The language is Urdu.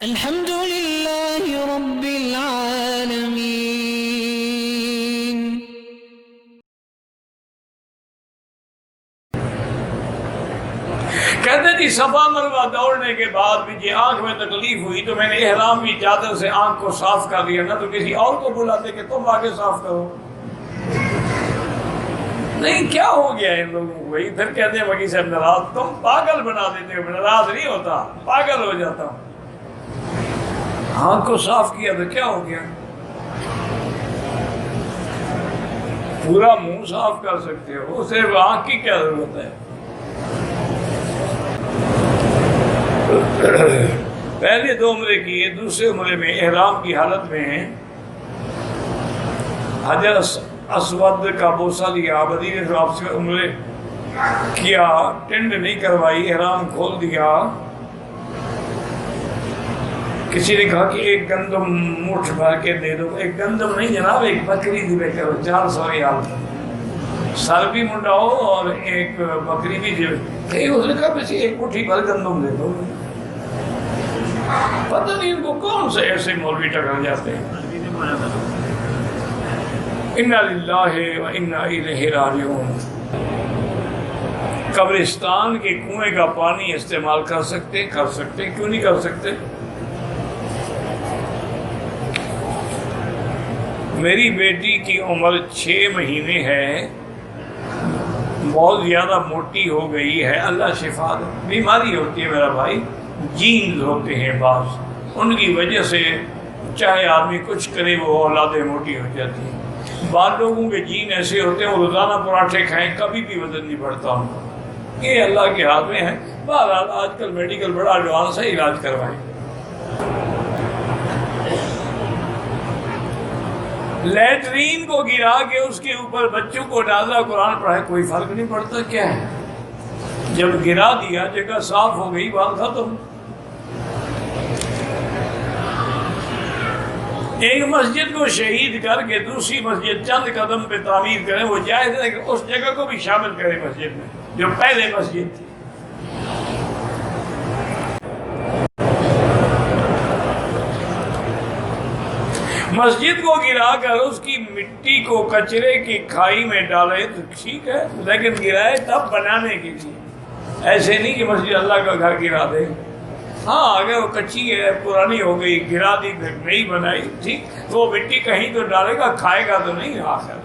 الحمد لله رب العالمين. کہتے جی صفا مروا دوڑنے کے بعد بھی جی آنکھ میں تکلیف ہوئی تو میں نے احرام کی چادر سے آنکھ کو صاف کر لیا، نہ تو کسی اور کو بلاتے کہ تم آگے صاف کرو. نہیں، کیا ہو گیا ان لوگوں کو؟ پھر کہتے ہیں وکیل صاحب ناراض، تم پاگل بنا دیتے ہو. ناراض نہیں ہوتا، پاگل ہو جاتا ہوں. آنکھ کو صاف کیا تو کیا ہو گیا؟ پورا منہ صاف کر سکتے ہو، صرف آنکھ کی کیا ضرورت ہے؟ پہلے 2 عمرے کیے، دوسرے عمرے میں احرام کی حالت میں ہیں، حجر اسود کا بوسہ لیا، مدینے سے واپس عمرے کیا، ٹینڈ نہیں کروائی، احرام کھول دیا. کسی نے کہا کہ ایک گندم مٹھ بھر کے دے دو. ایک گندم نہیں جناب، ایک بکری دے کرو، 400 ریال. سر بھی منڈاؤ اور ایک بکری بھی دے. اس نے کہا بس ایک مٹھی بھر گندم دے دو. پتہ نہیں ان کو کون سے ایسے مولوی ٹکر جاتے ہیں. انا للہ و انا الیہ راجعون. قبرستان کے کنویں کا پانی استعمال کر سکتے؟ کیوں نہیں کر سکتے؟ میری بیٹی کی عمر 6 مہینے ہے، بہت زیادہ موٹی ہو گئی ہے، اللہ شفا دے. بیماری ہوتی ہے میرا بھائی، جینز ہوتے ہیں بعض، ان کی وجہ سے چاہے آدمی کچھ کرے وہ اولادیں موٹی ہو جاتی ہیں. بعض لوگوں کے جین ایسے ہوتے ہیں وہ روزانہ پراٹھے کھائیں کبھی بھی وزن نہیں بڑھتا ان کو. یہ اللہ کے ہاتھ میں ہے. بہرحال آج کل میڈیکل بڑا ایڈوانس ہے، علاج کروائیں. لیٹرین کو گرا کے اس کے اوپر بچوں کو ڈالا، قرآن پڑھائے، کوئی فرق نہیں پڑتا. کیا ہے؟ جب گرا دیا جگہ صاف ہو گئی، بات ختم. ایک مسجد کو شہید کر کے دوسری مسجد چند قدم پہ تعمیر کریں، وہ جائز ہے کہ اس جگہ کو بھی شامل کریں مسجد میں جو پہلے مسجد تھی. مسجد کو گرا کر اس کی مٹی کو کچرے کی کھائی میں ڈالے تو ٹھیک ہے، لیکن گرائے تب بنانے کے لیے، ایسے نہیں کہ مسجد اللہ کا گھر گرا دے. ہاں اگر وہ کچی ہے، پرانی ہو گئی، گرا دی، پھر نہیں بنائی، ٹھیک، تو وہ مٹی کہیں تو ڈالے گا، کھائے گا تو نہیں آخر.